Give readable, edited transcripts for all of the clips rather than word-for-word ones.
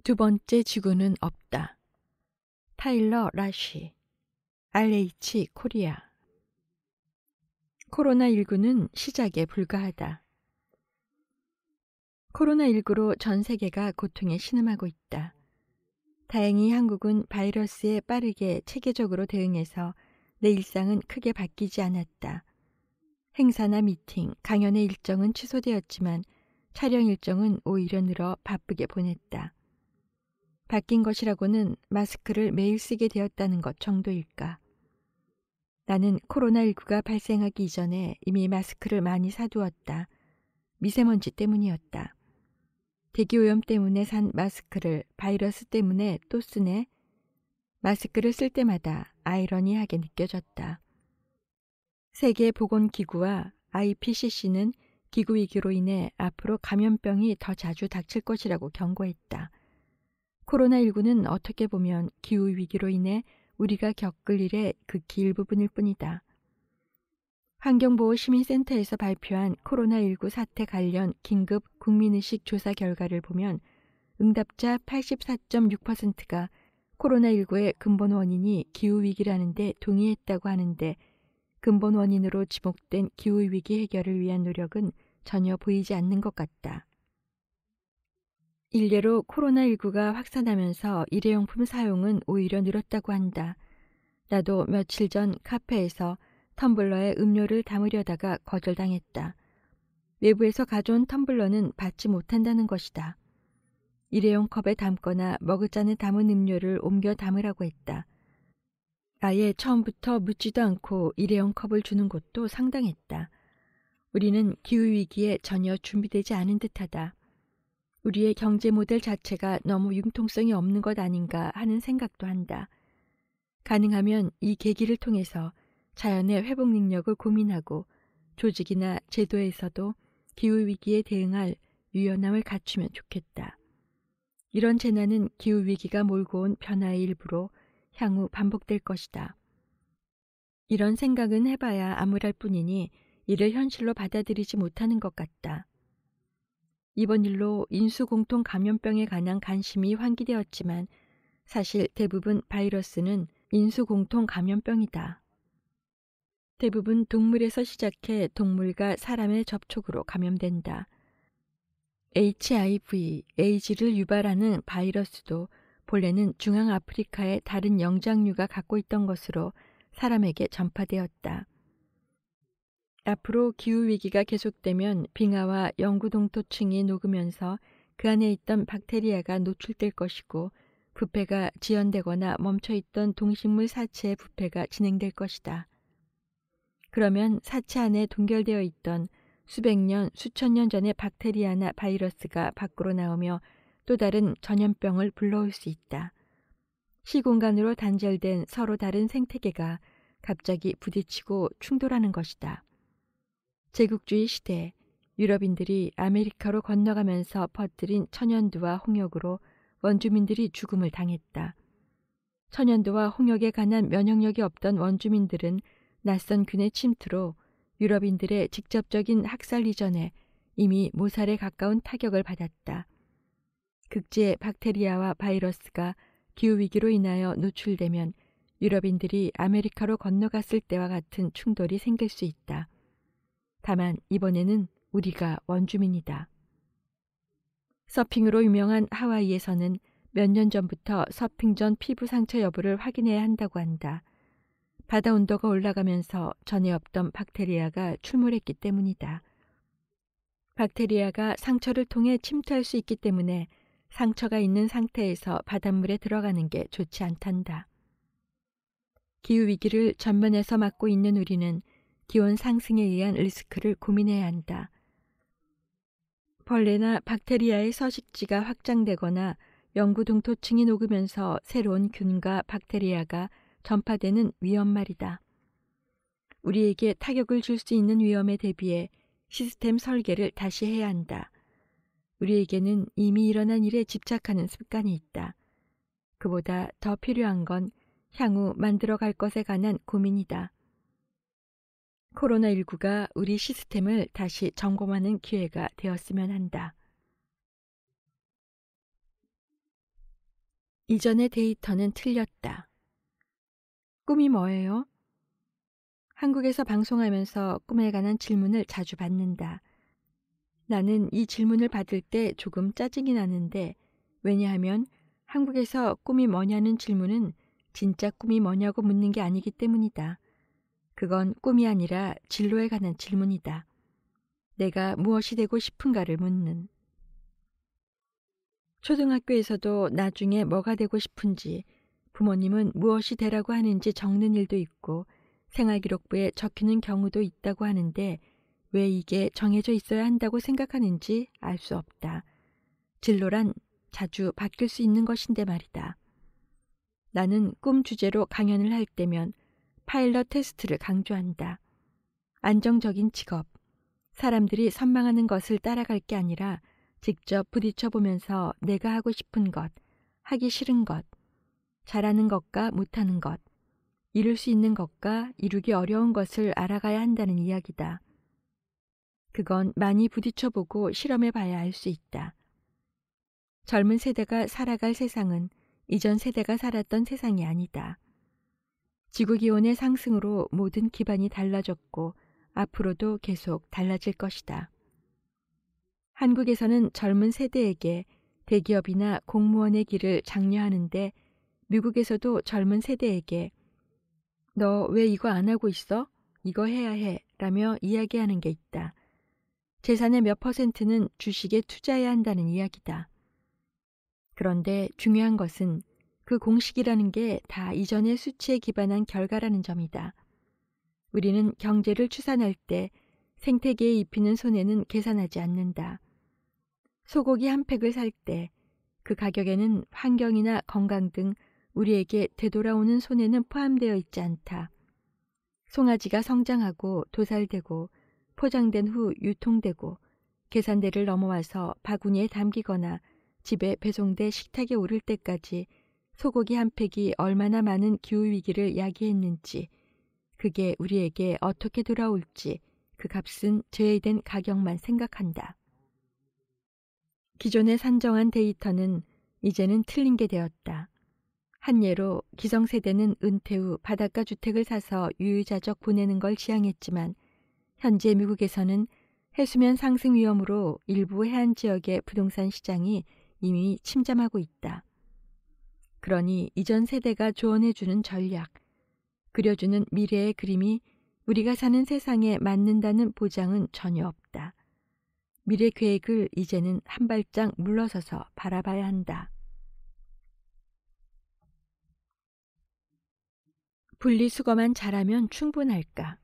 두 번째 지구는 없다. 타일러 라쉬, RH 코리아. 코로나19는 시작에 불과하다. 코로나19로 전 세계가 고통에 신음하고 있다. 다행히 한국은 바이러스에 빠르게 체계적으로 대응해서 내 일상은 크게 바뀌지 않았다. 행사나 미팅, 강연의 일정은 취소되었지만 촬영 일정은 오히려 늘어 바쁘게 보냈다. 바뀐 것이라고는 마스크를 매일 쓰게 되었다는 것 정도일까. 나는 코로나19가 발생하기 이전에 이미 마스크를 많이 사두었다. 미세먼지 때문이었다. 대기오염 때문에 산 마스크를 바이러스 때문에 또 쓰네. 마스크를 쓸 때마다 아이러니하게 느껴졌다. 세계보건기구와 IPCC는 기후위기로 인해 앞으로 감염병이 더 자주 닥칠 것이라고 경고했다. 코로나19는 어떻게 보면 기후위기로 인해 우리가 겪을 일의 극히 일부분일 뿐이다. 환경보호시민센터에서 발표한 코로나19 사태 관련 긴급 국민의식 조사 결과를 보면 응답자 84.6%가 코로나19의 근본 원인이 기후위기라는 데 동의했다고 하는데 근본 원인으로 지목된 기후위기 해결을 위한 노력은 전혀 보이지 않는 것 같다. 일례로 코로나19가 확산하면서 일회용품 사용은 오히려 늘었다고 한다. 나도 며칠 전 카페에서 텀블러에 음료를 담으려다가 거절당했다. 외부에서 가져온 텀블러는 받지 못한다는 것이다. 일회용 컵에 담거나 머그잔에 담은 음료를 옮겨 담으라고 했다. 아예 처음부터 묻지도 않고 일회용 컵을 주는 곳도 상당했다. 우리는 기후위기에 전혀 준비되지 않은 듯하다. 우리의 경제 모델 자체가 너무 융통성이 없는 것 아닌가 하는 생각도 한다. 가능하면 이 계기를 통해서 자연의 회복 능력을 고민하고 조직이나 제도에서도 기후위기에 대응할 유연함을 갖추면 좋겠다. 이런 재난은 기후위기가 몰고 온 변화의 일부로 향후 반복될 것이다. 이런 생각은 해봐야 암울할 뿐이니 이를 현실로 받아들이지 못하는 것 같다. 이번 일로 인수공통 감염병에 관한 관심이 환기되었지만 사실 대부분 바이러스는 인수공통 감염병이다. 대부분 동물에서 시작해 동물과 사람의 접촉으로 감염된다. HIV, 에이즈를 유발하는 바이러스도 본래는 중앙아프리카의 다른 영장류가 갖고 있던 것으로 사람에게 전파되었다. 앞으로 기후위기가 계속되면 빙하와 영구동토층이 녹으면서 그 안에 있던 박테리아가 노출될 것이고 부패가 지연되거나 멈춰있던 동식물 사체의 부패가 진행될 것이다. 그러면 사체 안에 동결되어 있던 수백 년, 수천 년 전의 박테리아나 바이러스가 밖으로 나오며 또 다른 전염병을 불러올 수 있다. 시공간으로 단절된 서로 다른 생태계가 갑자기 부딪히고 충돌하는 것이다. 제국주의 시대 유럽인들이 아메리카로 건너가면서 퍼뜨린 천연두와 홍역으로 원주민들이 죽음을 당했다. 천연두와 홍역에 관한 면역력이 없던 원주민들은 낯선 균의 침투로 유럽인들의 직접적인 학살 이전에 이미 모살에 가까운 타격을 받았다. 극지의 박테리아와 바이러스가 기후위기로 인하여 노출되면 유럽인들이 아메리카로 건너갔을 때와 같은 충돌이 생길 수 있다. 다만 이번에는 우리가 원주민이다. 서핑으로 유명한 하와이에서는 몇 년 전부터 서핑 전 피부 상처 여부를 확인해야 한다고 한다. 바다 온도가 올라가면서 전에 없던 박테리아가 출몰했기 때문이다. 박테리아가 상처를 통해 침투할 수 있기 때문에 상처가 있는 상태에서 바닷물에 들어가는 게 좋지 않단다. 기후위기를 전면에서 맞고 있는 우리는 기온 상승에 의한 리스크를 고민해야 한다. 벌레나 박테리아의 서식지가 확장되거나 영구동토층이 녹으면서 새로운 균과 박테리아가 전파되는 위험 말이다. 우리에게 타격을 줄 수 있는 위험에 대비해 시스템 설계를 다시 해야 한다. 우리에게는 이미 일어난 일에 집착하는 습관이 있다. 그보다 더 필요한 건 향후 만들어갈 것에 관한 고민이다. 코로나19가 우리 시스템을 다시 점검하는 기회가 되었으면 한다. 이전의 데이터는 틀렸다. 꿈이 뭐예요? 한국에서 방송하면서 꿈에 관한 질문을 자주 받는다. 나는 이 질문을 받을 때 조금 짜증이 나는데, 왜냐하면 한국에서 꿈이 뭐냐는 질문은 진짜 꿈이 뭐냐고 묻는 게 아니기 때문이다. 그건 꿈이 아니라 진로에 관한 질문이다. 내가 무엇이 되고 싶은가를 묻는. 초등학교에서도 나중에 뭐가 되고 싶은지, 부모님은 무엇이 되라고 하는지 적는 일도 있고 생활기록부에 적히는 경우도 있다고 하는데, 왜 이게 정해져 있어야 한다고 생각하는지 알 수 없다. 진로란 자주 바뀔 수 있는 것인데 말이다. 나는 꿈 주제로 강연을 할 때면 파일럿 테스트를 강조한다. 안정적인 직업, 사람들이 선망하는 것을 따라갈 게 아니라 직접 부딪혀 보면서 내가 하고 싶은 것, 하기 싫은 것, 잘하는 것과 못하는 것, 이룰 수 있는 것과 이루기 어려운 것을 알아가야 한다는 이야기다. 그건 많이 부딪혀보고 실험해봐야 알 수 있다. 젊은 세대가 살아갈 세상은 이전 세대가 살았던 세상이 아니다. 지구기온의 상승으로 모든 기반이 달라졌고 앞으로도 계속 달라질 것이다. 한국에서는 젊은 세대에게 대기업이나 공무원의 길을 장려하는데, 미국에서도 젊은 세대에게 너 왜 이거 안 하고 있어? 이거 해야 해 라며 이야기하는 게 있다. 재산의 몇 %는 주식에 투자해야 한다는 이야기다. 그런데 중요한 것은 그 공식이라는 게 다 이전의 수치에 기반한 결과라는 점이다. 우리는 경제를 추산할 때 생태계에 입히는 손해는 계산하지 않는다. 소고기 한 팩을 살 때 그 가격에는 환경이나 건강 등 우리에게 되돌아오는 손해는 포함되어 있지 않다. 송아지가 성장하고 도살되고 포장된 후 유통되고 계산대를 넘어와서 바구니에 담기거나 집에 배송돼 식탁에 오를 때까지 소고기 한 팩이 얼마나 많은 기후위기를 야기했는지, 그게 우리에게 어떻게 돌아올지 그 값은 제외된 가격만 생각한다. 기존에 산정한 데이터는 이제는 틀린 게 되었다. 한 예로 기성세대는 은퇴 후 바닷가 주택을 사서 유유자적 보내는 걸 지향했지만, 현재 미국에서는 해수면 상승 위험으로 일부 해안 지역의 부동산 시장이 이미 침잠하고 있다. 그러니 이전 세대가 조언해주는 전략, 그려주는 미래의 그림이 우리가 사는 세상에 맞는다는 보장은 전혀 없다. 미래 계획을 이제는 한 발짝 물러서서 바라봐야 한다. 분리수거만 잘하면 충분할까?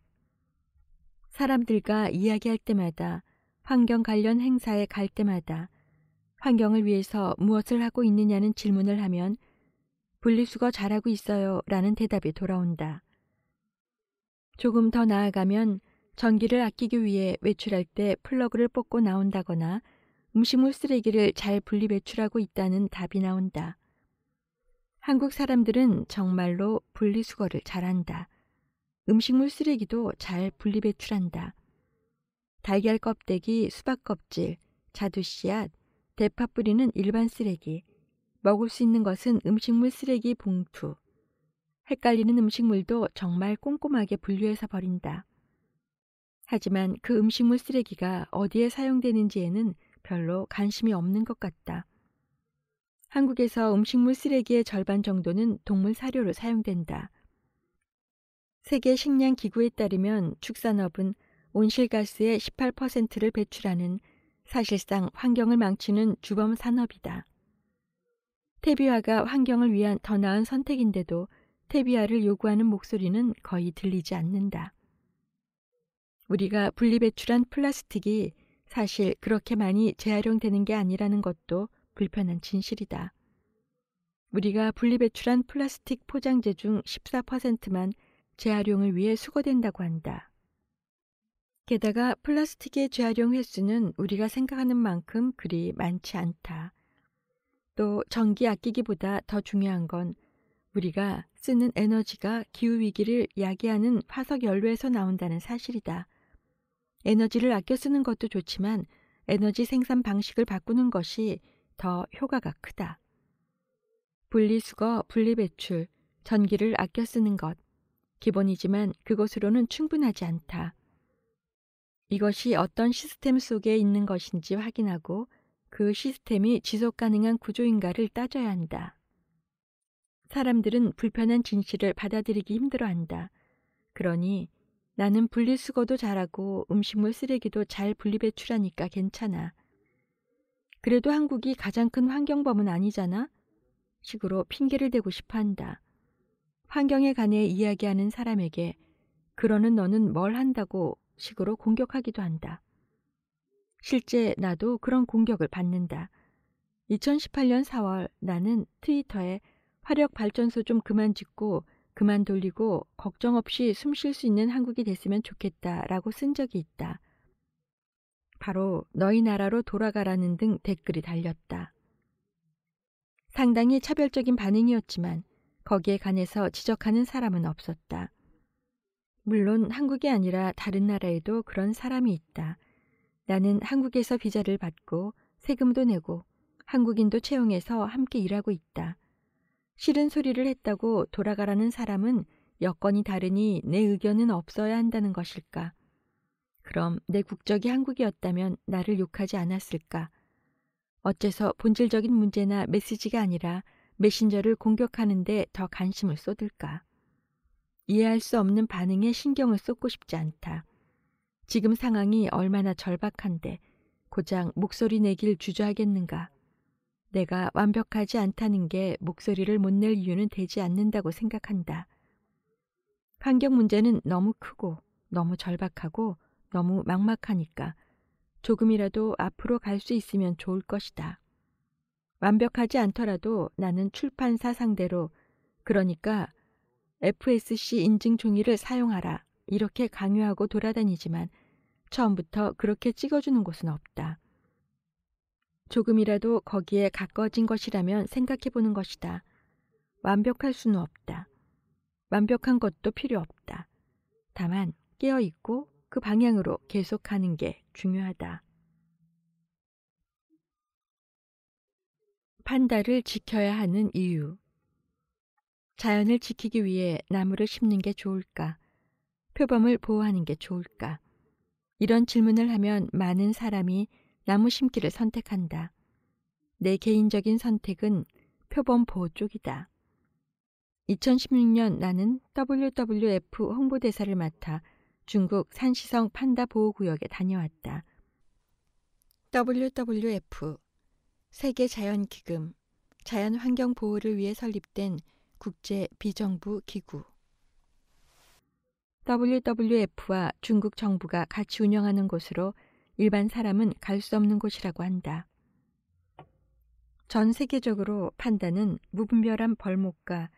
사람들과 이야기할 때마다, 환경 관련 행사에 갈 때마다 환경을 위해서 무엇을 하고 있느냐는 질문을 하면 분리수거 잘하고 있어요 라는 대답이 돌아온다. 조금 더 나아가면 전기를 아끼기 위해 외출할 때 플러그를 뽑고 나온다거나 음식물 쓰레기를 잘 분리 배출하고 있다는 답이 나온다. 한국 사람들은 정말로 분리수거를 잘한다. 음식물 쓰레기도 잘 분리 배출한다. 달걀 껍데기, 수박 껍질, 자두 씨앗, 대파 뿌리는 일반 쓰레기, 먹을 수 있는 것은 음식물 쓰레기 봉투. 헷갈리는 음식물도 정말 꼼꼼하게 분류해서 버린다. 하지만 그 음식물 쓰레기가 어디에 사용되는지에는 별로 관심이 없는 것 같다. 한국에서 음식물 쓰레기의 절반 정도는 동물 사료로 사용된다. 세계 식량 기구에 따르면 축산업은 온실가스의 18%를 배출하는 사실상 환경을 망치는 주범 산업이다. 퇴비화가 환경을 위한 더 나은 선택인데도 퇴비화를 요구하는 목소리는 거의 들리지 않는다. 우리가 분리배출한 플라스틱이 사실 그렇게 많이 재활용되는 게 아니라는 것도 불편한 진실이다. 우리가 분리배출한 플라스틱 포장재 중 14%만 재활용을 위해 수거된다고 한다. 게다가 플라스틱의 재활용 횟수는 우리가 생각하는 만큼 그리 많지 않다. 또 전기 아끼기보다 더 중요한 건 우리가 쓰는 에너지가 기후위기를 야기하는 화석 연료에서 나온다는 사실이다. 에너지를 아껴 쓰는 것도 좋지만 에너지 생산 방식을 바꾸는 것이 더 효과가 크다. 분리수거, 분리배출, 전기를 아껴 쓰는 것. 기본이지만 그것으로는 충분하지 않다. 이것이 어떤 시스템 속에 있는 것인지 확인하고 그 시스템이 지속 가능한 구조인가를 따져야 한다. 사람들은 불편한 진실을 받아들이기 힘들어한다. 그러니 나는 분리수거도 잘하고 음식물 쓰레기도 잘 분리배출하니까 괜찮아. 그래도 한국이 가장 큰 환경범은 아니잖아? 식으로 핑계를 대고 싶어 한다. 환경에 관해 이야기하는 사람에게 그러는 너는 뭘 한다고 식으로 공격하기도 한다. 실제 나도 그런 공격을 받는다. 2018년 4월 나는 트위터에 화력발전소 좀 그만 짓고 그만 돌리고 걱정 없이 숨 쉴 수 있는 한국이 됐으면 좋겠다라고 쓴 적이 있다. 바로 너희 나라로 돌아가라는 등 댓글이 달렸다. 상당히 차별적인 반응이었지만 거기에 관해서 지적하는 사람은 없었다. 물론 한국이 아니라 다른 나라에도 그런 사람이 있다. 나는 한국에서 비자를 받고 세금도 내고 한국인도 채용해서 함께 일하고 있다. 싫은 소리를 했다고 돌아가라는 사람은 여건이 다르니 내 의견은 없어야 한다는 것일까? 그럼 내 국적이 한국이었다면 나를 욕하지 않았을까? 어째서 본질적인 문제나 메시지가 아니라 메신저를 공격하는데 더 관심을 쏟을까? 이해할 수 없는 반응에 신경을 쏟고 싶지 않다. 지금 상황이 얼마나 절박한데 고작 목소리 내길 주저하겠는가? 내가 완벽하지 않다는 게 목소리를 못 낼 이유는 되지 않는다고 생각한다. 환경 문제는 너무 크고 너무 절박하고 너무 막막하니까 조금이라도 앞으로 갈 수 있으면 좋을 것이다. 완벽하지 않더라도 나는 출판사 상대로 그러니까 FSC 인증 종이를 사용하라 이렇게 강요하고 돌아다니지만 처음부터 그렇게 찍어주는 곳은 없다. 조금이라도 거기에 가까워진 것이라면 생각해보는 것이다. 완벽할 수는 없다. 완벽한 것도 필요 없다. 다만 깨어있고 그 방향으로 계속 가는 게 중요하다. 판다를 지켜야 하는 이유. 자연을 지키기 위해 나무를 심는 게 좋을까? 표범을 보호하는 게 좋을까? 이런 질문을 하면 많은 사람이 나무 심기를 선택한다. 내 개인적인 선택은 표범 보호 쪽이다. 2016년 나는 WWF 홍보대사를 맡아 중국 산시성 판다 보호구역에 다녀왔다. WWF, 세계자연기금, 자연환경 보호를 위해 설립된 국제 비정부 기구. WWF와 중국 정부가 같이 운영하는 곳으로 일반 사람은 갈 수 없는 곳이라고 한다. 전 세계적으로 판다는 무분별한 벌목과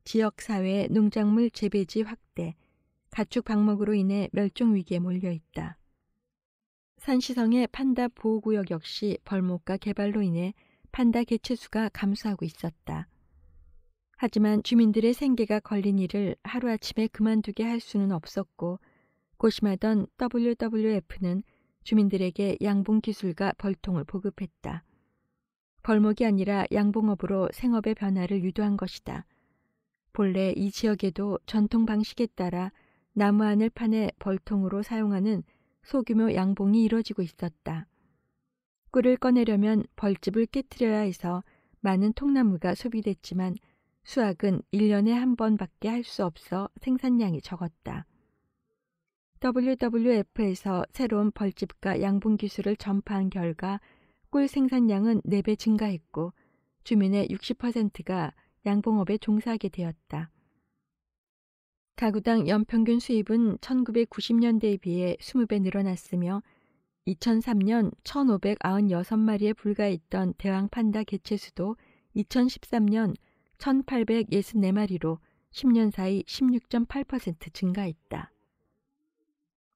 지역사회 농작물 재배지 확대, 가축 방목으로 인해 멸종 위기에 몰려 있다. 산시성의 판다 보호구역 역시 벌목과 개발로 인해 판다 개체수가 감소하고 있었다. 하지만 주민들의 생계가 걸린 일을 하루아침에 그만두게 할 수는 없었고 고심하던 WWF는 주민들에게 양봉기술과 벌통을 보급했다. 벌목이 아니라 양봉업으로 생업의 변화를 유도한 것이다. 본래 이 지역에도 전통 방식에 따라 나무 안을 파내 벌통으로 사용하는 소규모 양봉이 이뤄지고 있었다. 꿀을 꺼내려면 벌집을 깨트려야 해서 많은 통나무가 소비됐지만 수확은 1년에 한 번밖에 할 수 없어 생산량이 적었다. WWF에서 새로운 벌집과 양봉 기술을 전파한 결과 꿀 생산량은 4배 증가했고 주민의 60%가 양봉업에 종사하게 되었다. 가구당 연평균 수입은 1990년대에 비해 20배 늘어났으며 2003년 1,596마리에 불과했던 대왕 판다 개체수도 2013년 1,864마리로 10년 사이 16.8% 증가했다.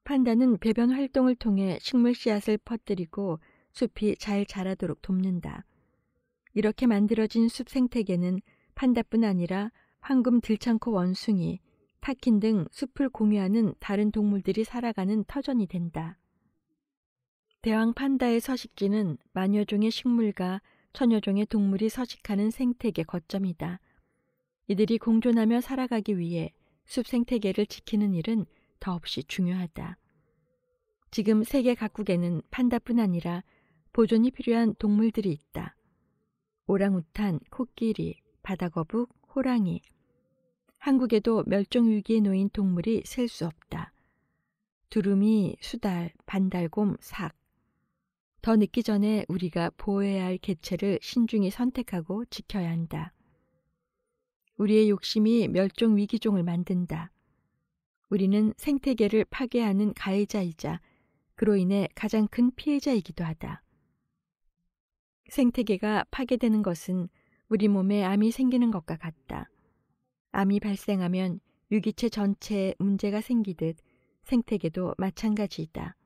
판다는 배변 활동을 통해 식물 씨앗을 퍼뜨리고 숲이 잘 자라도록 돕는다. 이렇게 만들어진 숲 생태계는 판다뿐 아니라 황금 들창코 원숭이, 타킨 등 숲을 공유하는 다른 동물들이 살아가는 터전이 된다. 대왕 판다의 서식지는 만여 종의 식물과 천여 종의 동물이 서식하는 생태계 거점이다. 이들이 공존하며 살아가기 위해 숲 생태계를 지키는 일은 더없이 중요하다. 지금 세계 각국에는 판다뿐 아니라 보존이 필요한 동물들이 있다. 오랑우탄, 코끼리, 바다거북, 호랑이. 한국에도 멸종위기에 놓인 동물이 셀 수 없다. 두루미, 수달, 반달곰, 삭. 더 늦기 전에 우리가 보호해야 할 개체를 신중히 선택하고 지켜야 한다. 우리의 욕심이 멸종위기종을 만든다. 우리는 생태계를 파괴하는 가해자이자 그로 인해 가장 큰 피해자이기도 하다. 생태계가 파괴되는 것은 우리 몸에 암이 생기는 것과 같다. 암이 발생하면 유기체 전체에 문제가 생기듯 생태계도 마찬가지이다.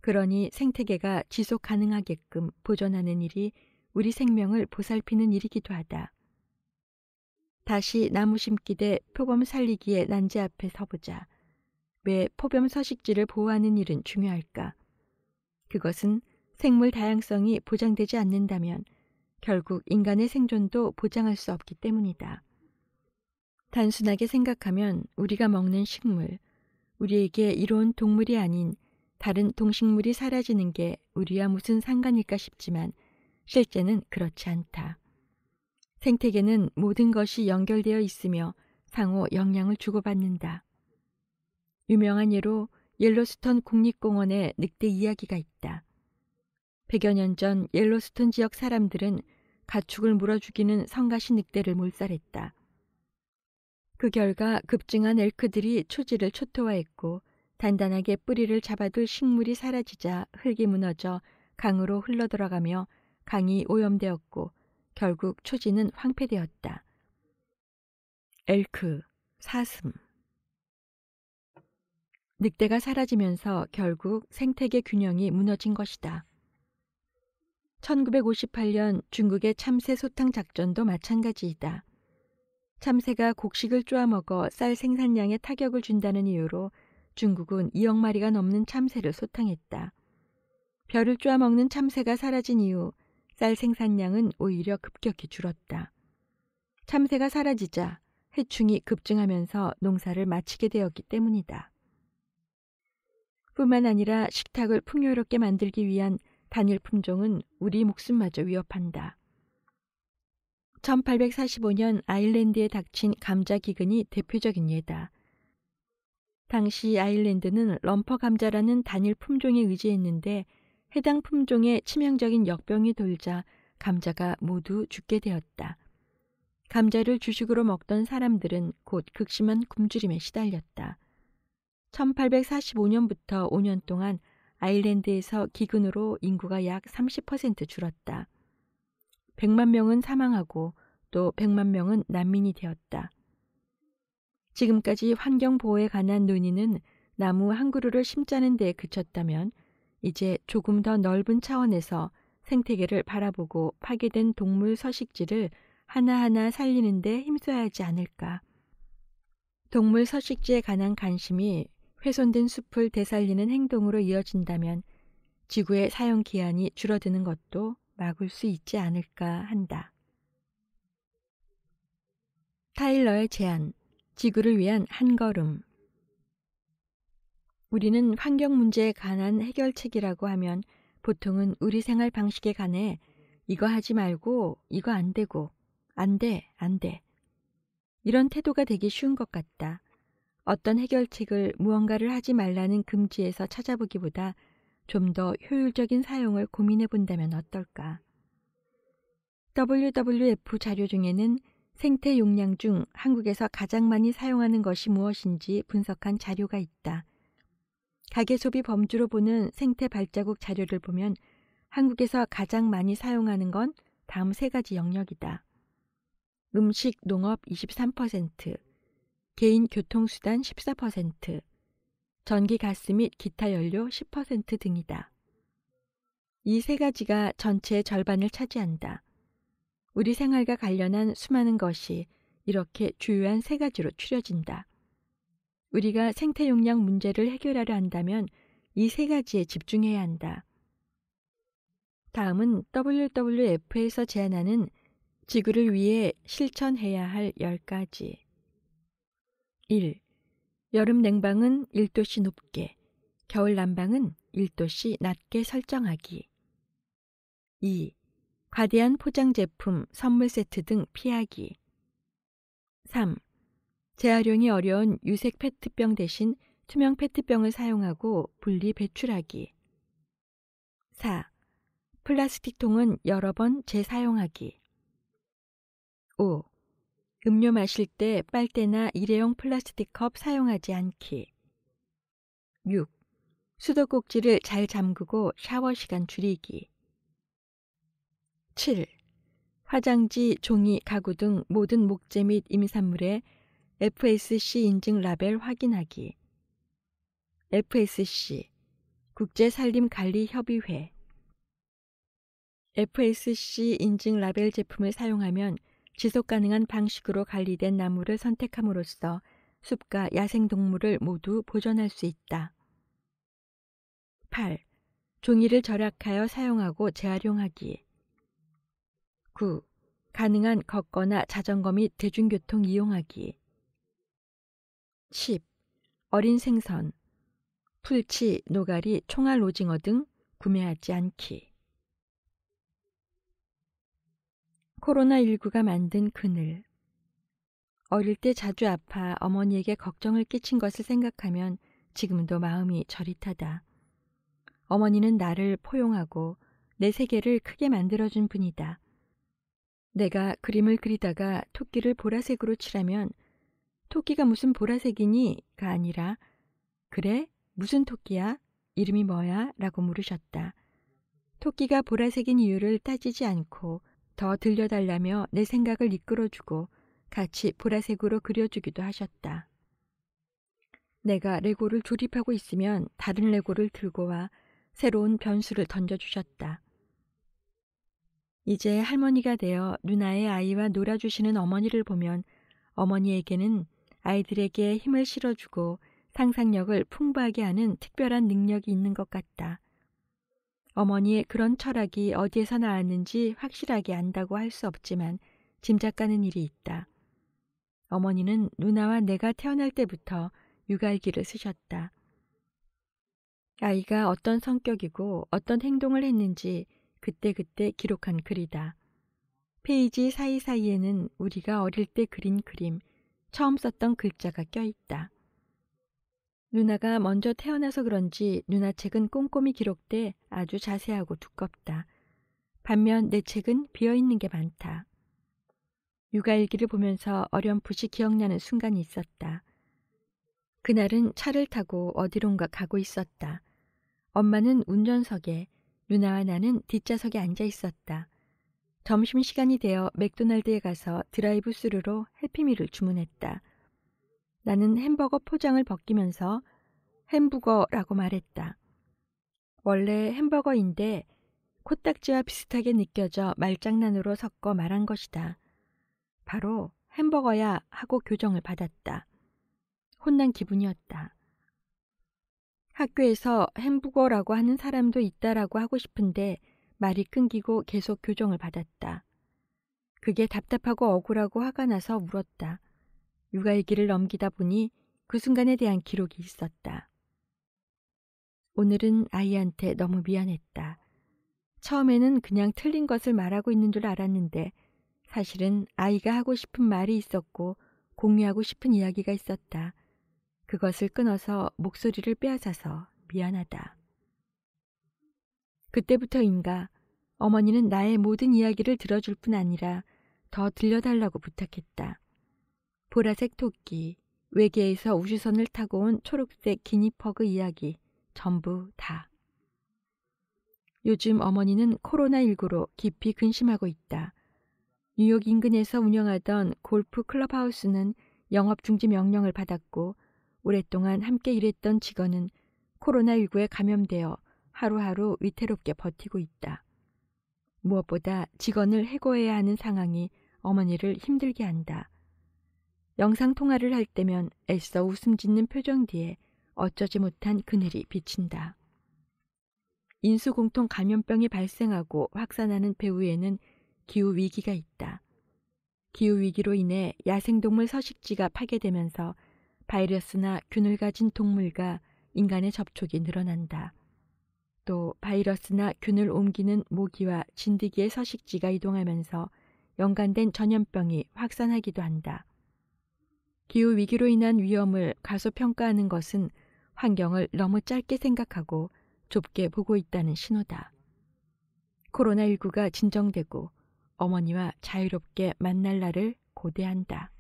그러니 생태계가 지속 가능하게끔 보존하는 일이 우리 생명을 보살피는 일이기도 하다. 다시 나무 심기 대 표범 살리기의 난제 앞에 서보자. 왜 포범 서식지를 보호하는 일은 중요할까? 그것은 생물 다양성이 보장되지 않는다면 결국 인간의 생존도 보장할 수 없기 때문이다. 단순하게 생각하면 우리가 먹는 식물, 우리에게 이로운 동물이 아닌 다른 동식물이 사라지는 게 우리와 무슨 상관일까 싶지만 실제는 그렇지 않다. 생태계는 모든 것이 연결되어 있으며 상호 영향을 주고받는다. 유명한 예로 옐로스톤 국립공원의 늑대 이야기가 있다. 100여 년 전 옐로스톤 지역 사람들은 가축을 물어 죽이는 성가시 늑대를 몰살했다. 그 결과 급증한 엘크들이 초지를 초토화했고 단단하게 뿌리를 잡아둘 식물이 사라지자 흙이 무너져 강으로 흘러들어가며 강이 오염되었고 결국 초지는 황폐되었다. 엘크, 사슴. 늑대가 사라지면서 결국 생태계 균형이 무너진 것이다. 1958년 중국의 참새 소탕 작전도 마찬가지이다. 참새가 곡식을 쪼아먹어 쌀 생산량에 타격을 준다는 이유로 중국은 2억 마리가 넘는 참새를 소탕했다. 벼를 쪼아먹는 참새가 사라진 이후 쌀 생산량은 오히려 급격히 줄었다. 참새가 사라지자 해충이 급증하면서 농사를 마치게 되었기 때문이다. 뿐만 아니라 식탁을 풍요롭게 만들기 위한 단일 품종은 우리 목숨마저 위협한다. 1845년 아일랜드에 닥친 감자 기근이 대표적인 예다. 당시 아일랜드는 럼퍼 감자라는 단일 품종에 의지했는데 해당 품종에 치명적인 역병이 돌자 감자가 모두 죽게 되었다. 감자를 주식으로 먹던 사람들은 곧 극심한 굶주림에 시달렸다. 1845년부터 5년 동안 아일랜드에서 기근으로 인구가 약 30% 줄었다. 100만 명은 사망하고 또 100만 명은 난민이 되었다. 지금까지 환경보호에 관한 논의는 나무 한 그루를 심자는 데에 그쳤다면 이제 조금 더 넓은 차원에서 생태계를 바라보고 파괴된 동물 서식지를 하나하나 살리는 데 힘써야 하지 않을까. 동물 서식지에 관한 관심이 훼손된 숲을 되살리는 행동으로 이어진다면 지구의 사용 기한이 줄어드는 것도 막을 수 있지 않을까 한다. 타일러의 제안, 지구를 위한 한 걸음. 우리는 환경 문제에 관한 해결책이라고 하면 보통은 우리 생활 방식에 관해 이거 하지 말고 이거 안 되고 안 돼, 안 돼. 이런 태도가 되기 쉬운 것 같다. 어떤 해결책을 무언가를 하지 말라는 금지에서 찾아보기보다 좀 더 효율적인 사용을 고민해 본다면 어떨까? WWF 자료 중에는 생태 용량 중 한국에서 가장 많이 사용하는 것이 무엇인지 분석한 자료가 있다. 가계소비 범주로 보는 생태 발자국 자료를 보면 한국에서 가장 많이 사용하는 건 다음 세 가지 영역이다. 음식, 농업 23%, 개인 교통수단 14%, 전기, 가스 및 기타 연료 10% 등이다. 이 세 가지가 전체의 절반을 차지한다. 우리 생활과 관련한 수많은 것이 이렇게 주요한 세 가지로 추려진다. 우리가 생태 용량 문제를 해결하려 한다면 이 세 가지에 집중해야 한다. 다음은 WWF에서 제안하는 지구를 위해 실천해야 할 10가지. 1. 여름 냉방은 1도씨 높게, 겨울 난방은 1도씨 낮게 설정하기. 2. 과대한 포장 제품, 선물 세트 등 피하기. 3. 재활용이 어려운 유색 페트병 대신 투명 페트병을 사용하고 분리 배출하기. 4. 플라스틱 통은 여러 번 재사용하기. 5. 음료 마실 때 빨대나 일회용 플라스틱 컵 사용하지 않기. 6. 수도꼭지를 잘 잠그고 샤워 시간 줄이기. 7. 화장지, 종이, 가구 등 모든 목재 및 임산물에 FSC 인증 라벨 확인하기. FSC 국제산림관리협의회. FSC 인증 라벨 제품을 사용하면 지속가능한 방식으로 관리된 나무를 선택함으로써 숲과 야생동물을 모두 보존할 수 있다. 8. 종이를 절약하여 사용하고 재활용하기. 9. 가능한 걷거나 자전거 및 대중교통 이용하기. 10. 어린 생선, 풀치, 노가리, 총알 오징어 등 구매하지 않기. 코로나19가 만든 그늘. 어릴 때 자주 아파 어머니에게 걱정을 끼친 것을 생각하면 지금도 마음이 저릿하다. 어머니는 나를 포용하고 내 세계를 크게 만들어준 분이다. 내가 그림을 그리다가 토끼를 보라색으로 칠하면 토끼가 무슨 보라색이니?가 아니라 그래? 무슨 토끼야? 이름이 뭐야? 라고 물으셨다. 토끼가 보라색인 이유를 따지지 않고 더 들려달라며 내 생각을 이끌어주고 같이 보라색으로 그려주기도 하셨다. 내가 레고를 조립하고 있으면 다른 레고를 들고 와 새로운 변수를 던져주셨다. 이제 할머니가 되어 누나의 아이와 놀아주시는 어머니를 보면 어머니에게는 아이들에게 힘을 실어주고 상상력을 풍부하게 하는 특별한 능력이 있는 것 같다. 어머니의 그런 철학이 어디에서 나왔는지 확실하게 안다고 할 수 없지만 짐작가는 일이 있다. 어머니는 누나와 내가 태어날 때부터 육아일기를 쓰셨다. 아이가 어떤 성격이고 어떤 행동을 했는지 그때그때 기록한 글이다. 페이지 사이사이에는 우리가 어릴 때 그린 그림, 처음 썼던 글자가 껴있다. 누나가 먼저 태어나서 그런지 누나 책은 꼼꼼히 기록돼 아주 자세하고 두껍다. 반면 내 책은 비어있는 게 많다. 육아일기를 보면서 어렴풋이 기억나는 순간이 있었다. 그날은 차를 타고 어디론가 가고 있었다. 엄마는 운전석에, 누나와 나는 뒷좌석에 앉아 있었다. 점심시간이 되어 맥도날드에 가서 드라이브 스루로 해피밀을 주문했다. 나는 햄버거 포장을 벗기면서 햄버거라고 말했다. 원래 햄버거인데 코딱지와 비슷하게 느껴져 말장난으로 섞어 말한 것이다. 바로 햄버거야 하고 교정을 받았다. 혼난 기분이었다. 학교에서 햄버거라고 하는 사람도 있다라고 하고 싶은데 말이 끊기고 계속 교정을 받았다. 그게 답답하고 억울하고 화가 나서 울었다. 육아일기를 넘기다 보니 그 순간에 대한 기록이 있었다. 오늘은 아이한테 너무 미안했다. 처음에는 그냥 틀린 것을 말하고 있는 줄 알았는데 사실은 아이가 하고 싶은 말이 있었고 공유하고 싶은 이야기가 있었다. 그것을 끊어서 목소리를 빼앗아서 미안하다. 그때부터인가 어머니는 나의 모든 이야기를 들어줄 뿐 아니라 더 들려달라고 부탁했다. 보라색 토끼, 외계에서 우주선을 타고 온 초록색 기니퍼그 이야기, 전부 다. 요즘 어머니는 코로나19로 깊이 근심하고 있다. 뉴욕 인근에서 운영하던 골프 클럽하우스는 영업 중지 명령을 받았고 오랫동안 함께 일했던 직원은 코로나19에 감염되어 하루하루 위태롭게 버티고 있다. 무엇보다 직원을 해고해야 하는 상황이 어머니를 힘들게 한다. 영상통화를 할 때면 애써 웃음 짓는 표정 뒤에 어쩌지 못한 그늘이 비친다. 인수공통 감염병이 발생하고 확산하는 배후에는 기후위기가 있다. 기후위기로 인해 야생동물 서식지가 파괴되면서 바이러스나 균을 가진 동물과 인간의 접촉이 늘어난다. 또 바이러스나 균을 옮기는 모기와 진드기의 서식지가 이동하면서 연관된 전염병이 확산하기도 한다. 기후위기로 인한 위험을 과소평가하는 것은 환경을 너무 짧게 생각하고 좁게 보고 있다는 신호다. 코로나19가 진정되고 어머니와 자유롭게 만날 날을 고대한다.